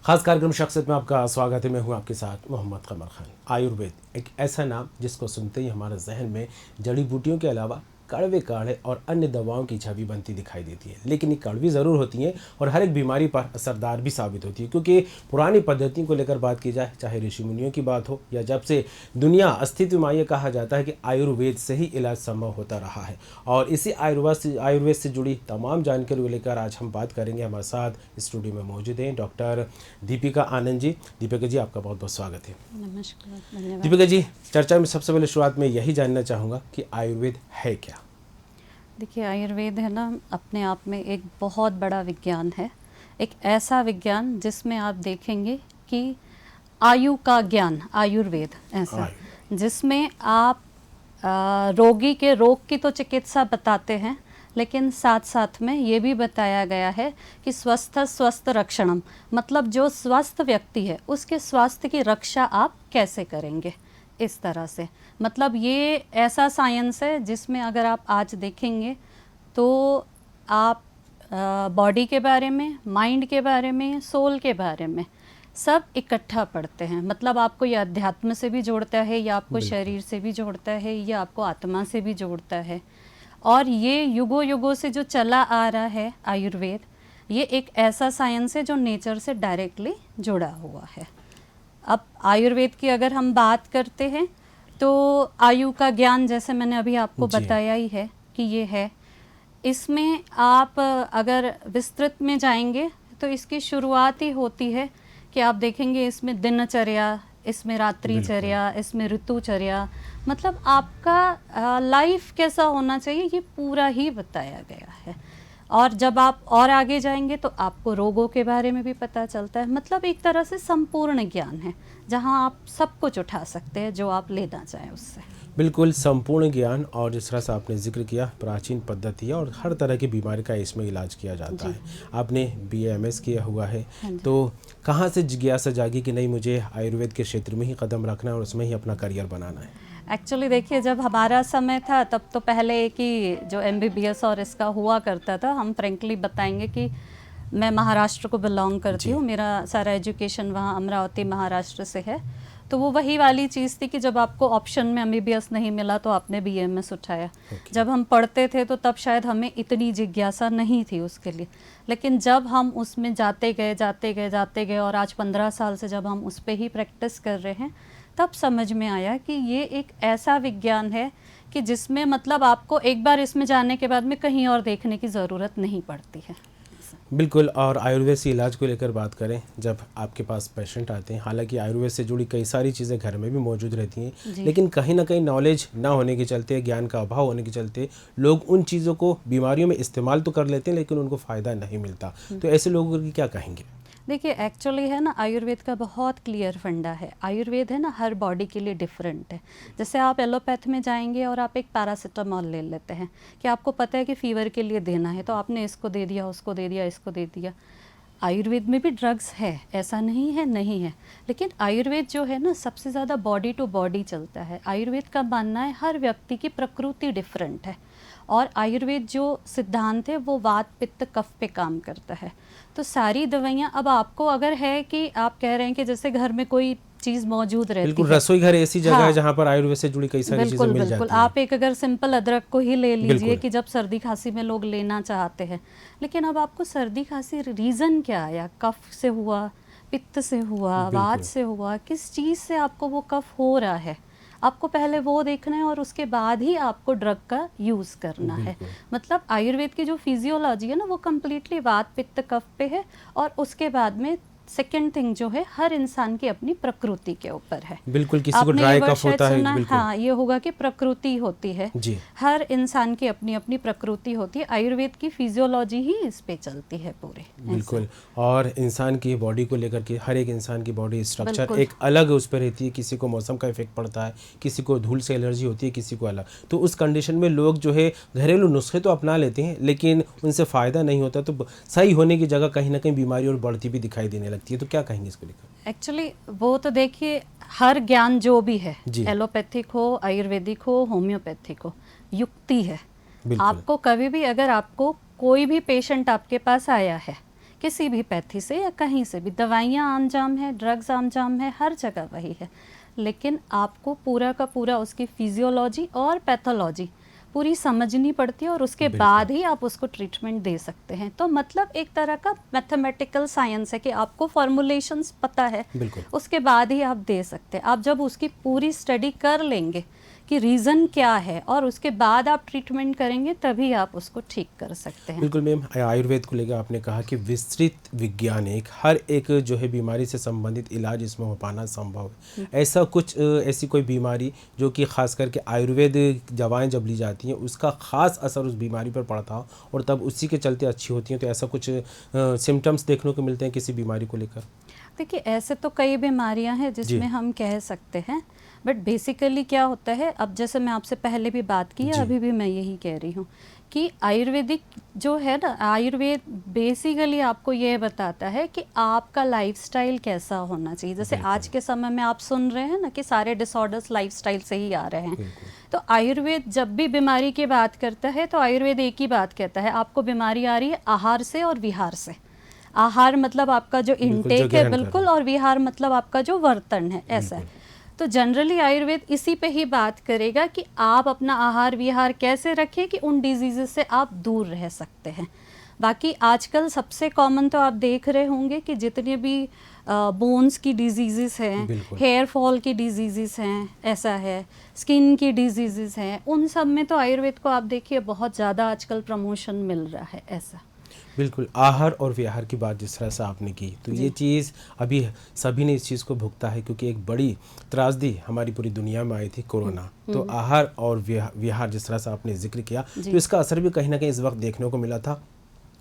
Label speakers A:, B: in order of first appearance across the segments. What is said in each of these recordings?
A: खास कार्यक्रम शख्सियत में आपका स्वागत है। मैं हूं आपके साथ मोहम्मद कमर खान। आयुर्वेद एक ऐसा नाम जिसको सुनते ही हमारे जहन में जड़ी बूटियों के अलावा कड़वे काढ़े और अन्य दवाओं की छवि बनती दिखाई देती है, लेकिन ये कड़वी ज़रूर होती हैं और हर एक बीमारी पर असरदार भी साबित होती है। क्योंकि पुरानी पद्धतियों को लेकर बात की जाए, चाहे ऋषि मुनियों की बात हो या जब से दुनिया अस्तित्व में आई है, कहा जाता है कि आयुर्वेद से ही इलाज संभव होता रहा है। और इसी आयुर्वेद से जुड़ी तमाम जानकारी को लेकर आज हम बात करेंगे। हमारे साथ स्टूडियो में मौजूद हैं डॉक्टर दीपिका आनंद जी। दीपिका जी, आपका बहुत बहुत स्वागत है।
B: नमस्कार, धन्यवाद।
A: दीपिका जी, चर्चा में सबसे पहले शुरुआत में यही जानना चाहूँगा कि आयुर्वेद है क्या?
B: देखिए, आयुर्वेद है ना, अपने आप में एक बहुत बड़ा विज्ञान है। एक ऐसा विज्ञान जिसमें आप देखेंगे कि आयु का ज्ञान, आयुर्वेद ऐसा, जिसमें आप रोगी के रोग की तो चिकित्सा बताते हैं, लेकिन साथ साथ में ये भी बताया गया है कि स्वस्थ रक्षणम, मतलब जो स्वस्थ व्यक्ति है उसके स्वास्थ्य की रक्षा आप कैसे करेंगे। इस तरह से मतलब ये ऐसा साइंस है जिसमें अगर आप आज देखेंगे तो आप बॉडी के बारे में, माइंड के बारे में, सोल के बारे में सब इकट्ठा पढ़ते हैं। मतलब आपको ये अध्यात्म से भी जोड़ता है, या आपको शरीर से भी जोड़ता है, या आपको आत्मा से भी जोड़ता है। और ये युगों युगों से जो चला आ रहा है आयुर्वेद, ये एक ऐसा साइंस है जो नेचर से डायरेक्टली जुड़ा हुआ है। अब आयुर्वेद की अगर हम बात करते हैं तो आयु का ज्ञान, जैसे मैंने अभी आपको बताया ही है कि ये है। इसमें आप अगर विस्तृत में जाएंगे तो इसकी शुरुआत ही होती है कि आप देखेंगे इसमें दिनचर्या, इसमें रात्रिचर्या, इसमें ऋतुचर्या, मतलब आपका लाइफ कैसा होना चाहिए ये पूरा ही बताया गया है। और जब आप और आगे जाएंगे तो आपको रोगों के बारे में भी पता चलता है। मतलब एक तरह से संपूर्ण ज्ञान है जहां आप सब कुछ उठा सकते हैं जो आप लेना चाहें उससे।
A: बिल्कुल संपूर्ण ज्ञान। और जिस तरह से आपने जिक्र किया, प्राचीन पद्धति है और हर तरह की बीमारी का इसमें इलाज किया जाता है। आपने BAMS किया हुआ है, तो कहाँ से जिज्ञासा जागी कि नहीं, मुझे आयुर्वेद के क्षेत्र में ही कदम रखना है और उसमें ही अपना करियर बनाना है?
B: एक्चुअली देखिए, जब हमारा समय था तब तो पहले कि जो MBBS और इसका हुआ करता था, हम फ्रेंकली बताएंगे कि मैं महाराष्ट्र को बिलोंग करती हूँ। मेरा सारा एजुकेशन वहाँ अमरावती महाराष्ट्र से है। तो वो वही वाली चीज़ थी कि जब आपको ऑप्शन में MBBS नहीं मिला तो आपने BAMS उठाया। जब हम पढ़ते थे तो तब शायद हमें इतनी जिज्ञासा नहीं थी उसके लिए, लेकिन जब हम उसमें जाते गए और आज 15 साल से जब हम उस पर ही प्रैक्टिस कर रहे हैं, तब समझ में आया कि ये एक ऐसा विज्ञान है कि जिसमें मतलब आपको एक बार इसमें जाने के बाद में कहीं और देखने की ज़रूरत नहीं पड़ती है।
A: बिल्कुल। और आयुर्वेद से इलाज को लेकर बात करें, जब आपके पास पेशेंट आते हैं, हालांकि आयुर्वेद से जुड़ी कई सारी चीज़ें घर में भी मौजूद रहती हैं, लेकिन कहीं ना कहीं नॉलेज ना होने के चलते, ज्ञान का अभाव होने के चलते लोग उन चीज़ों को बीमारियों में इस्तेमाल तो कर लेते हैं लेकिन उनको फ़ायदा नहीं मिलता। तो ऐसे लोगों की क्या कहेंगे?
B: देखिए, एक्चुअली है ना, आयुर्वेद का बहुत क्लियर फंडा है। आयुर्वेद है ना हर बॉडी के लिए डिफरेंट है। जैसे आप एलोपैथ में जाएंगे और आप एक पैरासीटामॉल ले लेते हैं कि आपको पता है कि फीवर के लिए देना है, तो आपने इसको दे दिया, उसको दे दिया, इसको दे दिया। आयुर्वेद में भी ड्रग्स है, ऐसा नहीं है, लेकिन आयुर्वेद जो है ना सबसे ज़्यादा बॉडी टू बॉडी चलता है। आयुर्वेद का मानना है हर व्यक्ति की प्रकृति डिफरेंट है, और आयुर्वेद जो सिद्धांत है वो वात पित्त कफ पे काम करता है। तो सारी दवाइयाँ, अब आपको अगर है कि आप कह रहे हैं कि जैसे घर में कोई चीज़ मौजूद रहती है,
A: बिल्कुल, रसोई घर ऐसी जगह है जहाँ पर आयुर्वेद से जुड़ी कई सारी चीज़ें मिल जाती हैं।
B: आप एक अगर सिंपल अदरक को ही ले लीजिए कि जब सर्दी खांसी में लोग लेना चाहते हैं, लेकिन अब आपको सर्दी खांसी रीज़न क्या आया? कफ से हुआ, पित्त से हुआ, वात से हुआ, किस चीज़ से आपको वो कफ हो रहा है, आपको पहले वो देखना है और उसके बाद ही आपको ड्रग का यूज़ करना है। मतलब आयुर्वेद की जो फिजियोलॉजी है ना वो कम्प्लीटली वात पित्त कफ पे है, और उसके बाद में सेकेंड थिंग जो है हर इंसान की अपनी प्रकृति के ऊपर है।
A: बिल्कुल, किसी को ड्राई कफ होता है। बिल्कुल।
B: हाँ, ये होगा कि प्रकृति होती है
A: जी।
B: हर इंसान की अपनी अपनी प्रकृति होती है। आयुर्वेद की फिजियोलॉजी ही इस पे चलती है पूरे।
A: बिल्कुल। और इंसान की बॉडी को लेकर के हर एक इंसान की बॉडी स्ट्रक्चर एक अलग उस पर रहती है। किसी को मौसम का इफेक्ट पड़ता है, किसी को धूल से एलर्जी होती है, किसी को अलग। तो उस कंडीशन में लोग जो है घरेलू नुस्खे तो अपना लेते हैं लेकिन उनसे फ़ायदा नहीं होता, तो सही होने की जगह कहीं ना कहीं बीमारी और बढ़ती भी दिखाई देने लगती है। तो क्या कहेंगे इसको लेकर?
B: एक्चुअली वो तो देखिए, हर ज्ञान जो भी है, एलोपैथिक हो, आयुर्वेदिक हो, होम्योपैथिक हो, युक्ति है। आपको कभी भी, अगर आपको कोई भी पेशेंट आपके पास आया है किसी भी पैथी से या कहीं से भी। दवाइयाँ आम जाम है, ड्रग्स आम जाम है, हर जगह वही है, लेकिन आपको पूरा का पूरा उसकी फिजियोलॉजी और पैथोलॉजी पूरी समझनी पड़ती है और उसके बाद ही आप उसको ट्रीटमेंट दे सकते हैं। तो मतलब एक तरह का मैथमेटिकल साइंस है कि आपको फॉर्मुलेशंस पता है, उसके बाद ही आप दे सकते हैं। आप जब उसकी पूरी स्टडी कर लेंगे कि रीज़न क्या है और उसके बाद आप ट्रीटमेंट करेंगे, तभी आप उसको ठीक कर सकते हैं।
A: बिल्कुल मैम, आयुर्वेद को लेकर आपने कहा कि विस्तृत विज्ञान है, हर एक जो है बीमारी से संबंधित इलाज इसमें हो पाना संभव है। ऐसा कुछ ऐसी कोई बीमारी जो कि खास करके आयुर्वेद दवाएं जब ली जाती हैं उसका खास असर उस बीमारी पर पड़ता हो और तब उसी के चलते अच्छी होती हैं, तो ऐसा कुछ सिम्टम्स देखने को मिलते हैं किसी बीमारी को लेकर?
B: देखिए, ऐसे तो कई बीमारियां हैं जिसमें हम कह सकते हैं, बट बेसिकली क्या होता है, अब जैसे मैं आपसे पहले भी बात की है, अभी भी मैं यही कह रही हूँ कि आयुर्वेदिक जो है ना, आयुर्वेद बेसिकली आपको ये बताता है कि आपका लाइफस्टाइल कैसा होना चाहिए। जैसे आज के समय में आप सुन रहे हैं ना कि सारे डिसऑर्डर्स लाइफस्टाइल से ही आ रहे हैं, तो आयुर्वेद जब भी बीमारी की बात करता है तो आयुर्वेद एक ही बात कहता है, आपको बीमारी आ रही है आहार से और विहार से। आहार मतलब आपका जो इनटेक है बिल्कुल, और विहार मतलब आपका जो वर्तन है, ऐसा है। तो जनरली आयुर्वेद इसी पे ही बात करेगा कि आप अपना आहार विहार कैसे रखें कि उन डिजीजेस से आप दूर रह सकते हैं। बाकी आजकल सबसे कॉमन तो आप देख रहे होंगे कि जितने भी बोन्स की डिजीजेस हैं, हेयर फॉल की डिजीजेस हैं, ऐसा है, स्किन की डिजीजेस हैं, उन सब में तो आयुर्वेद को आप देखिए बहुत ज़्यादा आजकल प्रमोशन मिल रहा है, ऐसा।
A: बिल्कुल, आहार और विहार की बात जिस तरह से आपने की, तो ये चीज़ अभी सभी ने इस चीज़ को भुगता है, क्योंकि एक बड़ी त्रासदी हमारी पूरी दुनिया में आई थी, कोरोना। तो आहार और विहार जिस तरह से आपने जिक्र किया, तो इसका असर भी कहीं ना कहीं इस वक्त देखने को मिला था।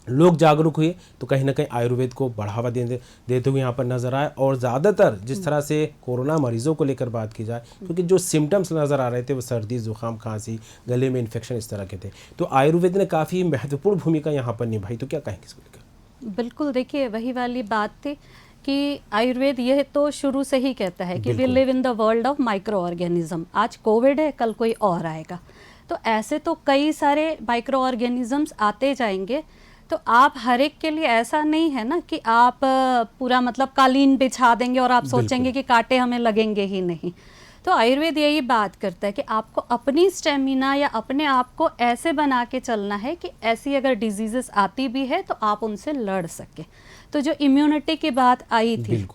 A: लोग जागरूक हुए तो कहीं ना कहीं आयुर्वेद को बढ़ावा देते हुए यहाँ पर नज़र आए। और ज़्यादातर जिस तरह से कोरोना मरीजों को लेकर बात की जाए, क्योंकि जो सिम्टम्स नज़र आ रहे थे वो सर्दी, जुकाम, खांसी, गले में इन्फेक्शन, इस तरह के थे, तो आयुर्वेद ने काफ़ी महत्वपूर्ण भूमिका यहाँ पर निभाई। तो क्या कहेंगे इसको लेकर?
B: बिल्कुल, देखिए वही वाली बात थी कि आयुर्वेद यह तो शुरू से ही कहता है कि we live in the world of micro organism. आज कोविड है, कल कोई और आएगा, तो ऐसे तो कई सारे माइक्रो ऑर्गेनिजम्स आते जाएंगे। तो आप हर एक के लिए ऐसा नहीं है ना कि आप पूरा मतलब कालीन बिछा देंगे और आप सोचेंगे कि कांटे हमें लगेंगे ही नहीं। तो आयुर्वेद यही बात करता है कि आपको अपनी स्टेमिना या अपने आप को ऐसे बना के चलना है कि ऐसी अगर डिजीजेस आती भी है तो आप उनसे लड़ सके। तो जो इम्यूनिटी की बात आई थी,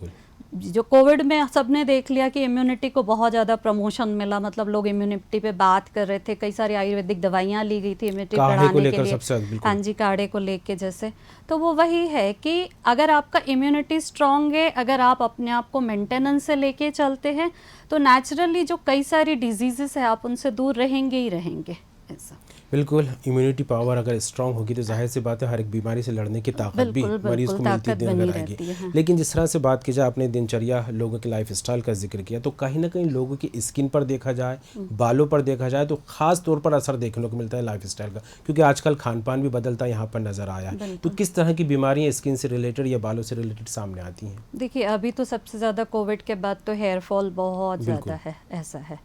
B: जो कोविड में सबने देख लिया कि इम्यूनिटी को बहुत ज़्यादा प्रमोशन मिला, मतलब लोग इम्यूनिटी पे बात कर रहे थे, कई सारी आयुर्वेदिक दवाइयाँ ली गई थी इम्यूनिटी बढ़ाने के लिए, हाँ जी, काढ़े को लेके जैसे। तो वो वही है कि अगर आपका इम्यूनिटी स्ट्रांग है, अगर आप अपने आप को मेंटेनेंस से लेके चलते हैं, तो नेचुरली जो कई सारी डिजीजेस है आप उनसे दूर रहेंगे ही रहेंगे, ऐसा।
A: बिल्कुल, इम्यूनिटी पावर अगर स्ट्रांग होगी तो जाहिर सी बात है हर एक बीमारी से लड़ने की ताकत भी मरीज को मिलती नजर आएगी। लेकिन जिस तरह से बात की जाए, आपने दिनचर्या, लोगों के लाइफस्टाइल का जिक्र किया, तो कहीं ना कहीं लोगों की स्किन पर देखा जाए, बालों पर देखा जाए, तो खास तौर पर असर देखने को मिलता है लाइफस्टाइल का, क्योंकि आजकल खान पान भी बदलता है, यहाँ पर नजर आया है। तो किस तरह की बीमारियाँ स्किन से रिलेटेड या बालों से रिलेटेड सामने आती हैं?
B: देखिए, अभी तो सबसे ज़्यादा कोविड के बाद तो हेयर फॉल बहुत ज़्यादा है, ऐसा है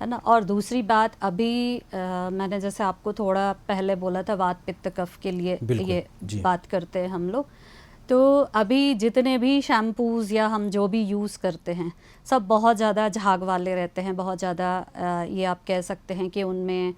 B: ना। और दूसरी बात, अभी मैंने जैसे आपको थोड़ा पहले बोला था, वात पित्त कफ के लिए ये बात करते हैं हम लोग। तो अभी जितने भी शैम्पूज़ या हम जो भी यूज़ करते हैं, सब बहुत ज़्यादा झाग वाले रहते हैं, बहुत ज़्यादा ये आप कह सकते हैं कि उनमें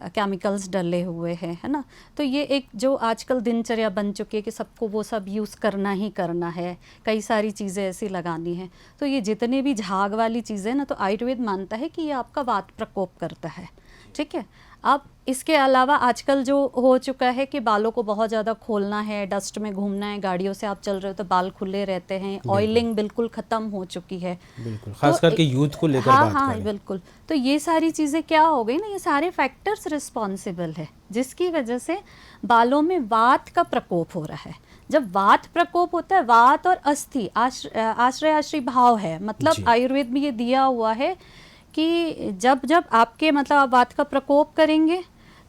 B: केमिकल्स डले हुए हैं, है ना। तो ये एक जो आजकल दिनचर्या बन चुकी है कि सबको वो सब यूज़ करना ही करना है, कई सारी चीज़ें ऐसी लगानी है। तो ये जितने भी झाग वाली चीज़ें ना, तो आयुर्वेद मानता है कि ये आपका वात प्रकोप करता है, ठीक है। अब इसके अलावा आजकल जो हो चुका है कि बालों को बहुत ज़्यादा खोलना है, डस्ट में घूमना है, गाड़ियों से आप चल रहे हो तो बाल खुले रहते हैं, ऑयलिंग बिल्कुल ख़त्म हो चुकी है,
A: बिल्कुल, खास करके यूथ को लेकर बात करें।
B: बिल्कुल। तो ये सारी चीज़ें क्या हो गई ना, ये सारे फैक्टर्स रिस्पॉन्सिबल है जिसकी वजह से बालों में वात का प्रकोप हो रहा है। जब वात प्रकोप होता है, वात और अस्थि आश्रय आश्रय भाव है, मतलब आयुर्वेद में ये दिया हुआ है कि जब जब आपके मतलब आप वात का प्रकोप करेंगे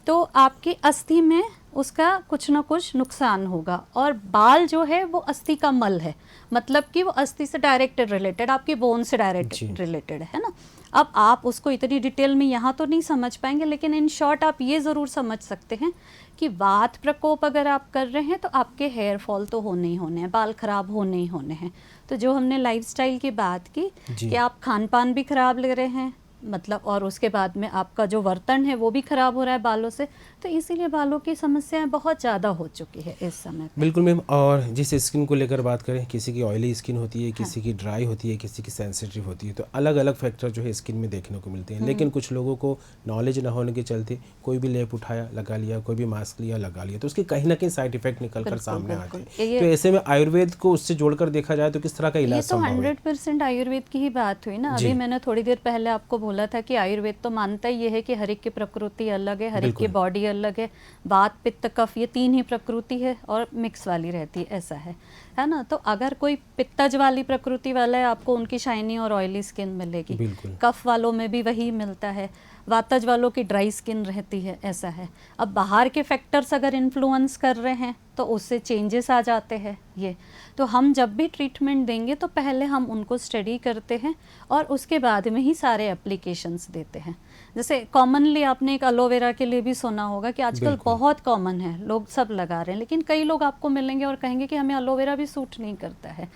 B: तो आपकी अस्थि में उसका कुछ ना कुछ नुकसान होगा। और बाल जो है वो अस्थि का मल है, मतलब कि वो अस्थि से डायरेक्ट रिलेटेड, आपकी बोन से डायरेक्ट रिलेटेड है ना। अब आप उसको इतनी डिटेल में यहाँ तो नहीं समझ पाएंगे, लेकिन इन शॉर्ट आप ये ज़रूर समझ सकते हैं कि वात प्रकोप अगर आप कर रहे हैं तो आपके हेयर फॉल तो होने ही होने हैं, बाल खराब होने ही होने हैं। तो जो हमने लाइफस्टाइल की बात की कि आप खान पान भी खराब ले रहे हैं, मतलब, और उसके बाद में आपका जो वर्तन है वो भी खराब हो रहा है बालों से, तो इसीलिए बालों की समस्याएं बहुत ज़्यादा हो चुकी है इस समय पे।
A: बिल्कुल मैम। और जिस स्किन को लेकर बात करें, किसी की ऑयली स्किन होती है, किसी की ड्राई होती है, किसी की सेंसिटिव होती है, तो अलग अलग फैक्टर जो है स्किन में देखने को मिलते हैं। लेकिन कुछ लोगों को नॉलेज ना होने के चलते कोई भी लेप उठाया लगा लिया, कोई भी मास्क लिया लगा लिया, तो उसके कहीं ना कहीं साइड इफेक्ट निकल कर सामने आते हैं। तो ऐसे में आयुर्वेद को उससे जोड़कर देखा जाए तो किस तरह का
B: ये
A: इलाज
B: तो
A: संभव है?
B: 100% आयुर्वेद की ही बात हुई ना।
A: जी।
B: अभी मैंने थोड़ी देर पहले आपको बोला था कि आयुर्वेद तो मानता ही ये है कि हर एक की प्रकृति अलग है, हर एक की
A: बिल्कुल।
B: बॉडी अलग है, वात पित्त कफ ये 3 ही प्रकृति है और मिक्स वाली रहती है, ऐसा है ना। तो अगर कोई पित्तज वाली प्रकृति वाला है, आपको उनकी शाइनी और ऑयली स्किन मिलेगी।
A: बिल्कुल।
B: कफ वालों में भी वही मिलता है, वातज वालों की ड्राई स्किन रहती है, ऐसा है। अब बाहर के फैक्टर्स अगर इन्फ्लुएंस कर रहे हैं तो उससे चेंजेस आ जाते हैं ये। तो हम जब भी ट्रीटमेंट देंगे तो पहले हम उनको स्टडी करते हैं और उसके बाद में ही सारे एप्लीकेशंस देते हैं। जैसे कॉमनली आपने एक एलोवेरा के लिए भी सुना होगा कि आजकल
A: बिल्कुल।
B: बहुत कॉमन है, लोग सब लगा रहे हैं, लेकिन कई लोग आपको मिलेंगे और कहेंगे कि हमें एलोवेरा भी सूट नहीं करता है।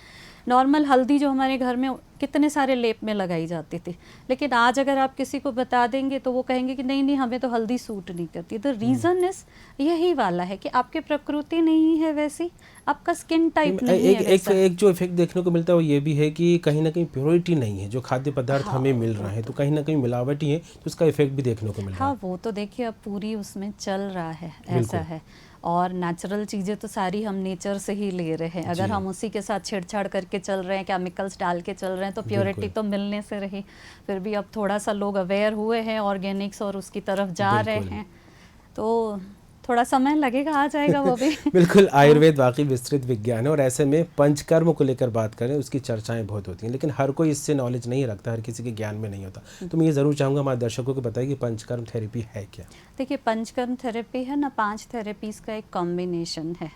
B: नॉर्मल हल्दी जो हमारे घर में कितने सारे लेप में लगाई जाती थी, लेकिन आज अगर आप किसी को बता देंगे तो वो कहेंगे कि नहीं नहीं, हमें तो हल्दी सूट नहीं करती। द रीज़न इज यही वाला है कि आपकी प्रकृति नहीं है वैसी, आपका स्किन टाइप नहीं है वैसा।
A: एक जो इफेक्ट देखने को मिलता है वो ये भी है कि कहीं ना कहीं प्योरिटी नहीं है, जो खाद्य पदार्थ हमें मिल रहा है, तो कहीं ना कहीं मिलावटी है, तो उसका इफेक्ट भी देखने को मिल रहा है।
B: हाँ, वो तो देखिए अब पूरी उसमें चल रहा है, ऐसा है। और नेचुरल चीज़ें तो सारी हम नेचर से ही ले रहे हैं। अगर हम उसी के साथ छेड़छाड़ करके चल रहे हैं, केमिकल्स डाल के चल रहे हैं, तो प्योरिटी तो मिलने से रही। फिर भी अब थोड़ा सा लोग अवेयर हुए हैं ऑर्गेनिक्स और उसकी तरफ जा रहे हैं, तो थोड़ा समय लगेगा, आ जाएगा वो भी।
A: बिल्कुल। आयुर्वेद वाकई विस्तृत विज्ञान है और ऐसे में पंचकर्म को लेकर बात करें उसकी चर्चाएं बहुत होती हैं, लेकिन हर कोई इससे नॉलेज नहीं रखता, हर किसी के ज्ञान में नहीं होता। तो मैं ये ज़रूर चाहूँगा हमारे दर्शकों को बताइए कि पंचकर्म थेरेपी है क्या?
B: देखिए, पंचकर्म थेरेपी है ना, 5 थेरेपीज़ का एक कॉम्बिनेशन है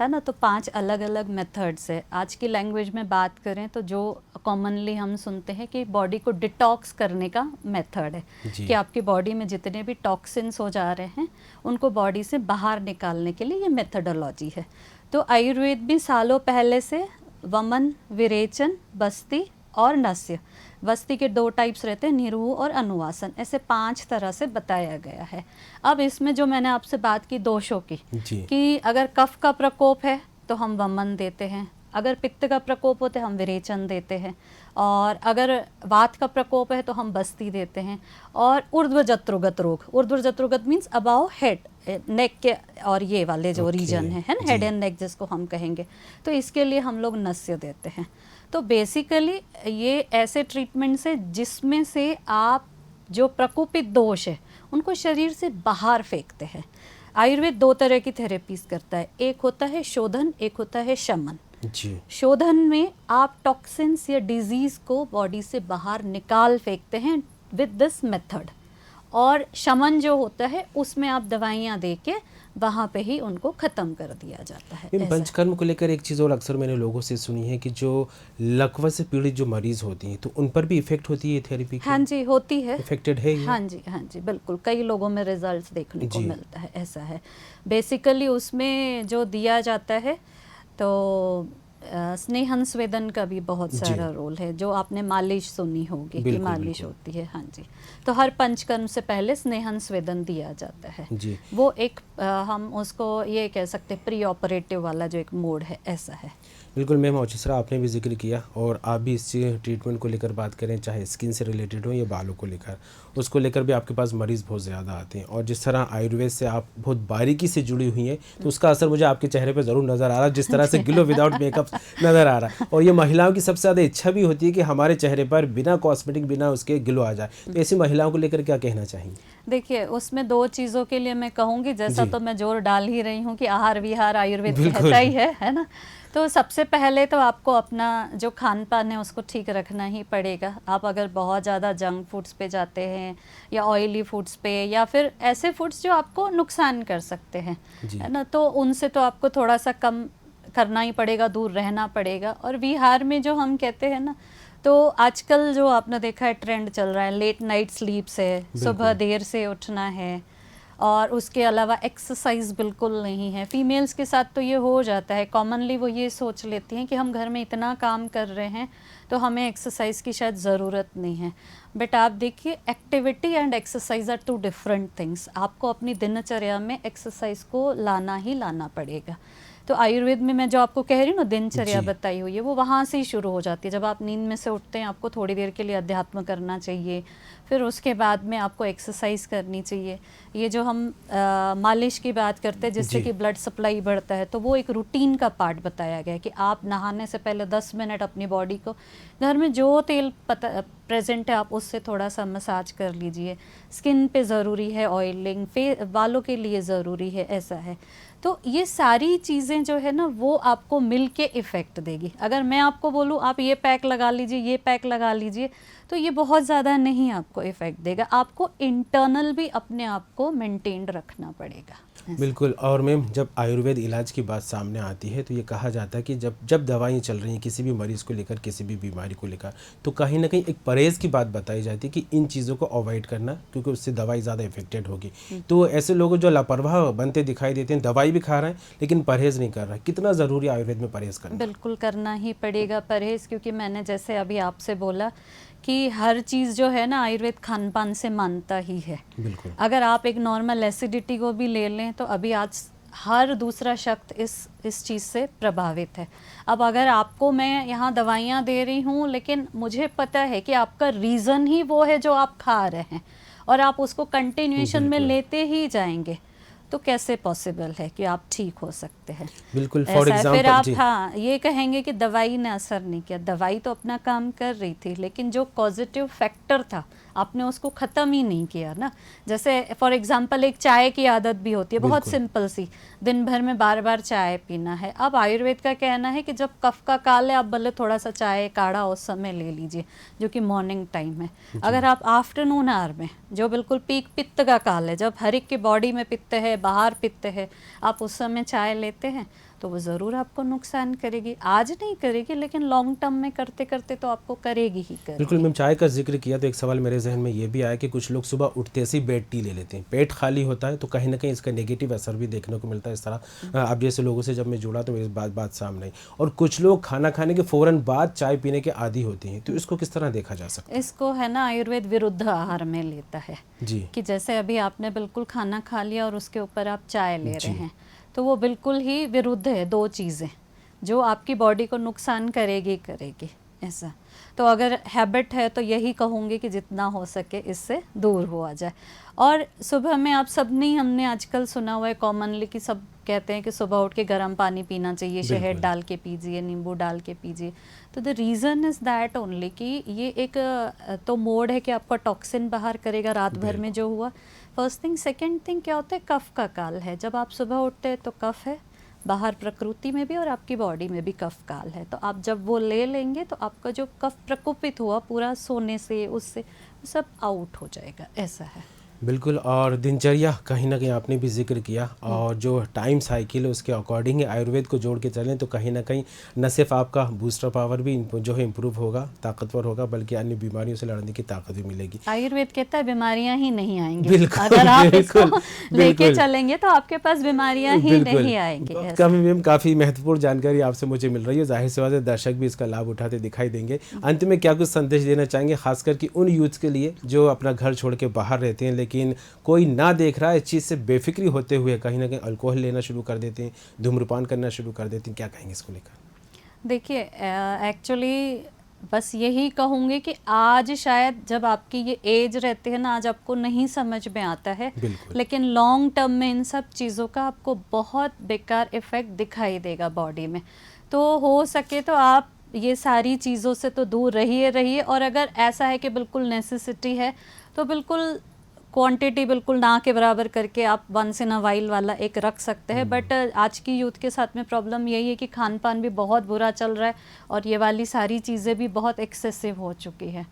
B: ना। तो 5 अलग अलग मेथड्स है। आज की लैंग्वेज में बात करें तो जो कॉमनली हम सुनते हैं कि बॉडी को डिटॉक्स करने का मेथड है, कि आपकी बॉडी में जितने भी टॉक्सिन्स हो जा रहे हैं उनको बॉडी से बाहर निकालने के लिए ये मेथडोलॉजी है। तो आयुर्वेद में सालों पहले से वमन, विरेचन, बस्ती और नस्य, बस्ती के 2 टाइप्स रहते हैं, निरूह और अनुवासन, ऐसे 5 तरह से बताया गया है। अब इसमें जो मैंने आपसे बात की दोषों की, कि अगर कफ का प्रकोप है तो हम वमन देते हैं, अगर पित्त का प्रकोप होता है हम विरेचन देते हैं, और अगर वात का प्रकोप है तो हम बस्ती देते हैं। और ऊर्ध्वजत्रुगत रोग, ऊर्ध्वजत्रुगत मीन्स अबाव हेड, नेक के और ये वाले जो रीजन है ना, हेड एंड नेक जिसको हम कहेंगे, तो इसके लिए हम लोग नस्य देते हैं। तो बेसिकली ये ऐसे ट्रीटमेंट्स है जिसमें से आप जो प्रकोपित दोष है उनको शरीर से बाहर फेंकते हैं। आयुर्वेद 2 तरह की थेरेपीज करता है, एक होता है शोधन, एक होता है शमन। शोधन में आप टॉक्सिन्स या डिजीज को बॉडी से बाहर निकाल फेंकते हैं विद दिस मेथड, और शमन जो होता है उसमें आप दवाइयाँ दे के वहाँ पे ही उनको ख़त्म कर दिया जाता है।
A: पंचकर्म को लेकर एक चीज़ और अक्सर मैंने लोगों से सुनी है कि जो लकवा से पीड़ित जो मरीज़ होती हैं तो उन पर भी इफेक्ट होती है थेरेपी?
B: हाँ जी, होती है,
A: इफेक्टेड है ये?
B: हाँ जी बिल्कुल, कई लोगों में रिजल्ट्स देखने को मिलता है, ऐसा है। बेसिकली उसमें जो दिया जाता है तो स्नेहन स्वेदन का भी बहुत सारा रोल है, जो आपने मालिश सुनी होगी कि मालिश होती है। हाँ जी, तो हर पंचकर्म से पहले स्नेहन स्वेदन दिया जाता है जी। वो एक हम उसको ये कह सकते हैं प्री ऑपरेटिव वाला जो एक मोड है, ऐसा है।
A: बिल्कुल मैम, ओचिस्रा आपने भी जिक्र किया और आप भी इस ट्रीटमेंट को लेकर बात करें, चाहे स्किन से रिलेटेड हो या बालों को लेकर, उसको लेकर भी आपके पास मरीज़ बहुत ज़्यादा आते हैं। और जिस तरह आयुर्वेद से आप बहुत बारीकी से जुड़ी हुई हैं तो उसका असर मुझे आपके चेहरे पर ज़रूर नज़र आ रहा है, जिस तरह से ग्लो विदाउट मेकअप नज़र आ रहा है। और ये महिलाओं की सबसे ज़्यादा इच्छा भी होती है कि हमारे चेहरे पर बिना कॉस्मेटिक, बिना उसके ग्लो आ जाए। तो ऐसी महिलाओं को लेकर क्या कहना चाहेंगे?
B: देखिए, उसमें 2 चीज़ों के लिए मैं कहूँगी, जैसा तो मैं जोर डाल ही रही हूँ कि आहार विहार आयुर्वेद कहता ही है ना। तो सबसे पहले तो आपको अपना जो खान पान है उसको ठीक रखना ही पड़ेगा। आप अगर बहुत ज़्यादा जंक फूड्स पे जाते हैं या ऑयली फूड्स पे या फिर ऐसे फूड्स जो आपको नुकसान कर सकते हैं, है ना, तो उनसे तो आपको थोड़ा सा कम करना ही पड़ेगा, दूर रहना पड़ेगा। और विहार में जो हम कहते हैं ना, तो आजकल जो आपने देखा है ट्रेंड चल रहा है, लेट नाइट स्लीप्स है, सुबह देर से उठना है, और उसके अलावा एक्सरसाइज बिल्कुल नहीं है। फीमेल्स के साथ तो ये हो जाता है कॉमनली, वो ये सोच लेती हैं कि हम घर में इतना काम कर रहे हैं तो हमें एक्सरसाइज की शायद ज़रूरत नहीं है। बट आप देखिए, activity and exercise are two different things. आपको अपनी दिनचर्या में एक्सरसाइज को लाना ही लाना पड़ेगा। तो आयुर्वेद में मैं जो आपको कह रही हूँ ना दिनचर्या बताई हुई है, वो वहाँ से ही शुरू हो जाती है। जब आप नींद में से उठते हैं, आपको थोड़ी देर के लिए अध्यात्म करना चाहिए, फिर उसके बाद में आपको एक्सरसाइज करनी चाहिए। ये जो हम मालिश की बात करते हैं जिससे कि ब्लड सप्लाई बढ़ता है, तो वो एक रूटीन का पार्ट बताया गया है कि आप नहाने से पहले 10 मिनट अपनी बॉडी को घर में जो तेल प्रेजेंट है आप उससे थोड़ा सा मसाज कर लीजिए। स्किन पे ज़रूरी है ऑयलिंग, बालों के लिए ज़रूरी है, ऐसा है। तो ये सारी चीज़ें जो है ना वो आपको मिल के इफ़ेक्ट देगी। अगर मैं आपको बोलूँ आप ये पैक लगा लीजिए, ये पैक लगा लीजिए, तो ये बहुत ज़्यादा नहीं आपको इफ़ेक्ट देगा। आपको इंटरनल भी अपने आप को मेंटेन्ड रखना पड़ेगा।
A: बिल्कुल। और मैम, जब आयुर्वेद इलाज की बात सामने आती है तो ये कहा जाता है कि जब दवाएं चल रही हैं किसी भी मरीज़ को लेकर, किसी भी बीमारी को लेकर, तो कहीं ना कहीं एक परहेज़ की बात बताई जाती है कि इन चीज़ों को अवॉइड करना, क्योंकि उससे दवाई ज़्यादा इफेक्टेड होगी। तो ऐसे लोग जो लापरवाह बनते दिखाई देते हैं, दवाई भी खा रहे हैं लेकिन परहेज़ नहीं कर रहे हैं, कितना ज़रूरी आयुर्वेद में परहेज़ करना?
B: बिल्कुल करना ही पड़ेगा परहेज़, क्योंकि मैंने जैसे अभी आपसे बोला कि हर चीज़ जो है ना आयुर्वेद खान पान से मानता ही है।
A: बिल्कुल।
B: अगर आप एक नॉर्मल एसिडिटी को भी ले लें तो अभी आज हर दूसरा शख्स इस चीज़ से प्रभावित है। अब अगर आपको मैं यहाँ दवाइयाँ दे रही हूँ लेकिन मुझे पता है कि आपका रीज़न ही वो है जो आप खा रहे हैं और आप उसको कंटिन्यूएशन में लेते ही जाएंगे, तो कैसे पॉसिबल है कि आप ठीक हो सकते हैं?
A: बिल्कुल। फॉर
B: ऐसा है। फिर आप
A: एग्जाम्पल
B: हाँ ये कहेंगे कि दवाई ने असर नहीं किया। दवाई तो अपना काम कर रही थी, लेकिन जो पॉजिटिव फैक्टर था आपने उसको ख़त्म ही नहीं किया ना। जैसे फॉर एग्जांपल एक चाय की आदत भी होती है, बहुत सिंपल सी, दिन भर में बार बार चाय पीना है। अब आयुर्वेद का कहना है कि जब कफ का काल है आप भले थोड़ा सा चाय काढ़ा उस समय ले लीजिए जो कि मॉर्निंग टाइम है। अगर आप आफ्टरनून आवर में, जो बिल्कुल पीक पित्त का काल है, जब हर एक की बॉडी में पित्त है, बाहर पित्त है, आप उस समय चाय लेते हैं तो वो ज़रूर आपको नुकसान करेगी। आज नहीं करेगी लेकिन लॉन्ग टर्म में करते करते तो आपको करेगी ही करेगी।
A: बिल्कुल। मैम, चाय का जिक्र किया तो एक सवाल मेरे जहन में ये भी आया कि कुछ लोग सुबह उठते से ही बेड टी ले लेते हैं, पेट खाली होता है तो कहीं ना कहीं इसका नेगेटिव असर भी देखने को मिलता है। इस तरह अब जैसे लोगों से जब मैं जुड़ा तो मेरी बात सामने आई। और कुछ लोग खाना खाने के फ़ौरन बाद चाय पीने के आदी होती हैं, तो इसको किस तरह देखा जा सकता है?
B: इसको है ना आयुर्वेद विरुद्ध आहार में लेता है
A: जी।
B: कि जैसे अभी आपने बिल्कुल खाना खा लिया और उसके ऊपर आप चाय ले रहे हैं, तो वो बिल्कुल ही विरुद्ध है। दो चीज़ें जो आपकी बॉडी को नुकसान करेगी ऐसा। तो अगर हैबिट है तो यही कहूँगी कि जितना हो सके इससे दूर हुआ जाए। और सुबह में आप सब नहीं, हमने आजकल सुना हुआ है कॉमनली कि सब कहते हैं कि सुबह उठ के गर्म पानी पीना चाहिए, शहद डाल के पीजिए, नींबू डाल के पीजिए। तो the reason is that only कि ये एक तो मोड है कि आपका टॉक्सिन बाहर करेगा रात भर में जो हुआ, फर्स्ट थिंग। सेकेंड थिंग क्या होता है, कफ का काल है। जब आप सुबह उठते हैं तो कफ है बाहर प्रकृति में भी और आपकी बॉडी में भी कफ काल है। तो आप जब वो ले लेंगे तो आपका जो कफ प्रकोपित हुआ पूरा सोने से उससे सब आउट हो जाएगा, ऐसा है।
A: बिल्कुल। और दिनचर्या कहीं ना कहीं आपने भी जिक्र किया, और जो टाइम साइकिल है उसके अकॉर्डिंग आयुर्वेद को जोड़ के चलें तो कहीं ना कहीं न सिर्फ आपका बूस्टर पावर भी जो है इम्प्रूव होगा, ताकतवर होगा, बल्कि अन्य बीमारियों से लड़ने की ताकत भी मिलेगी।
B: आयुर्वेद कहता है बीमारियां ही नहीं आएंगी।
A: बिल्कुल,
B: अगर आप
A: बिल्कुल,
B: इसको लेके चलेंगे तो आपके पास बीमारियां ही नहीं आएंगी।
A: काफ़ी महत्वपूर्ण जानकारी आपसे मुझे मिल रही है। जाहिर सी बात है दर्शक भी इसका लाभ उठाते दिखाई देंगे। अंत में क्या कुछ संदेश देना चाहेंगे, खासकर कि उन यूथ के लिए जो अपना घर छोड़ के बाहर रहते हैं लेकिन कोई ना देख रहा है, इस चीज़ से बेफिक्री होते हुए कहीं ना कहीं अल्कोहल लेना शुरू कर देते हैं, धूम्रपान करना शुरू कर देते हैं, क्या कहेंगे इसको लेकर?
B: देखिए एक्चुअली बस यही कहूँगी कि आज शायद जब आपकी ये एज रहती है ना, आज आपको नहीं समझ में आता है, लेकिन लॉन्ग टर्म में इन सब चीज़ों का आपको बहुत बेकार इफ़ेक्ट दिखाई देगा बॉडी में। तो हो सके तो आप ये सारी चीज़ों से तो दूर रहिए। और अगर ऐसा है कि बिल्कुल नेसेसिटी है तो बिल्कुल क्वांटिटी बिल्कुल ना के बराबर करके आप वंस इन अ वाइल वाला एक रख सकते हैं। बट आज की यूथ के साथ में प्रॉब्लम यही है कि खान पान भी बहुत बुरा चल रहा है और ये वाली सारी चीज़ें भी बहुत एक्सेसिव हो चुकी हैं।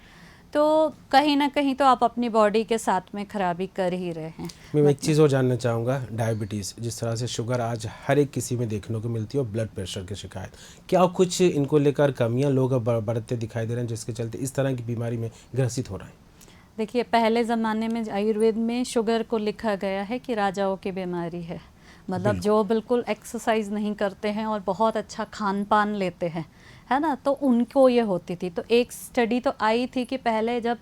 B: तो कहीं ना कहीं तो आप अपनी बॉडी के साथ में खराबी कर ही रहे हैं।
A: मैं एक चीज़ और जानना चाहूँगा, डायबिटीज़ जिस तरह से शुगर आज हर एक किसी में देखने को मिलती है और ब्लड प्रेशर की शिकायत, क्या कुछ इनको लेकर कमियाँ लोग बढ़ते दिखाई दे रहे हैं जिसके चलते इस तरह की बीमारी में ग्रसित हो रहे हैं?
B: देखिए पहले ज़माने में आयुर्वेद में शुगर को लिखा गया है कि राजाओं की बीमारी है, मतलब जो बिल्कुल एक्सरसाइज नहीं करते हैं और बहुत अच्छा खान पान लेते हैं, है ना, तो उनको ये होती थी। तो एक स्टडी तो आई थी कि पहले जब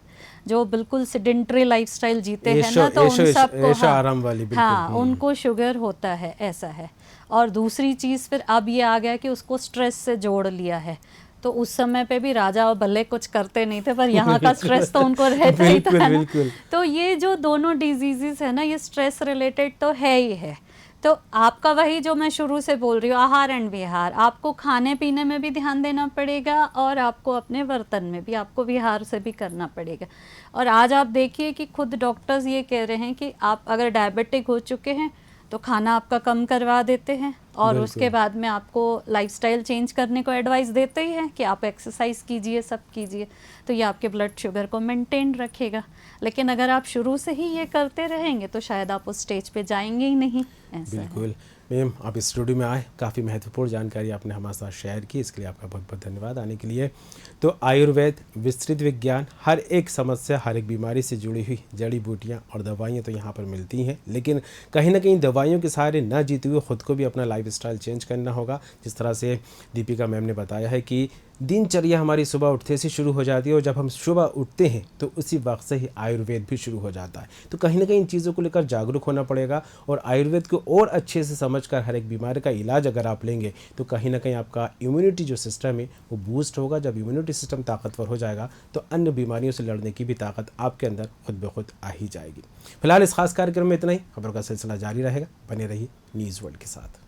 B: जो बिल्कुल सेडेंटरी लाइफस्टाइल जीते हैं ना, तो उन सबको
A: आराम वाली
B: हाँ उनको शुगर होता है, ऐसा है। और दूसरी चीज़ फिर अब ये आ गया कि उसको स्ट्रेस से जोड़ लिया है। तो उस समय पे भी राजा और भले कुछ करते नहीं थे, पर यहाँ का स्ट्रेस तो उनको रहता ही था ना। तो ये जो दोनों डिजीजेस है ना, ये स्ट्रेस रिलेटेड तो है ही है। तो आपका वही जो मैं शुरू से बोल रही हूँ, आहार एंड विहार, आपको खाने पीने में भी ध्यान देना पड़ेगा और आपको अपने बर्तन में भी, आपको विहार से भी करना पड़ेगा। और आज आप देखिए कि खुद डॉक्टर्स ये कह रहे हैं कि आप अगर डायबिटिक हो चुके हैं तो खाना आपका कम करवा देते हैं और उसके बाद में आपको लाइफस्टाइल चेंज करने को एडवाइस देते ही हैं कि आप एक्सरसाइज कीजिए, सब कीजिए, तो ये आपके ब्लड शुगर को मेंटेन रखेगा। लेकिन अगर आप शुरू से ही ये करते रहेंगे तो शायद आप उस स्टेज पे जाएंगे ही नहीं। ऐसा
A: बिल्कुल मैम, आप इस स्टूडियो में आए, काफ़ी महत्वपूर्ण जानकारी आपने हमारे साथ शेयर की, इसके लिए आपका बहुत बहुत धन्यवाद आने के लिए। तो आयुर्वेद विस्तृत विज्ञान, हर एक समस्या, हर एक बीमारी से जुड़ी हुई जड़ी बूटियाँ और दवाइयाँ तो यहाँ पर मिलती हैं, लेकिन कहीं ना कहीं दवाइयों के सहारे न जीते हुए खुद को भी अपना लाइफस्टाइल चेंज करना होगा। जिस तरह से दीपिका मैम ने बताया है कि दिनचर्या हमारी सुबह उठते से शुरू हो जाती है और जब हम सुबह उठते हैं तो उसी वक्त से ही आयुर्वेद भी शुरू हो जाता है। तो कहीं ना कहीं इन चीज़ों को लेकर जागरूक होना पड़ेगा और आयुर्वेद को और अच्छे से समझकर हर एक बीमारी का इलाज अगर आप लेंगे तो कहीं ना कहीं आपका इम्यूनिटी जो सिस्टम है वो बूस्ट होगा। जब इम्यूनिटी सिस्टम ताकतवर हो जाएगा तो अन्य बीमारियों से लड़ने की भी ताकत आपके अंदर खुद ब खुद आ ही जाएगी। फिलहाल इस खास कार्यक्रम में इतना ही, खबरों का सिलसिला जारी रहेगा, बने रहिए न्यूज़ वर्ल्ड के साथ।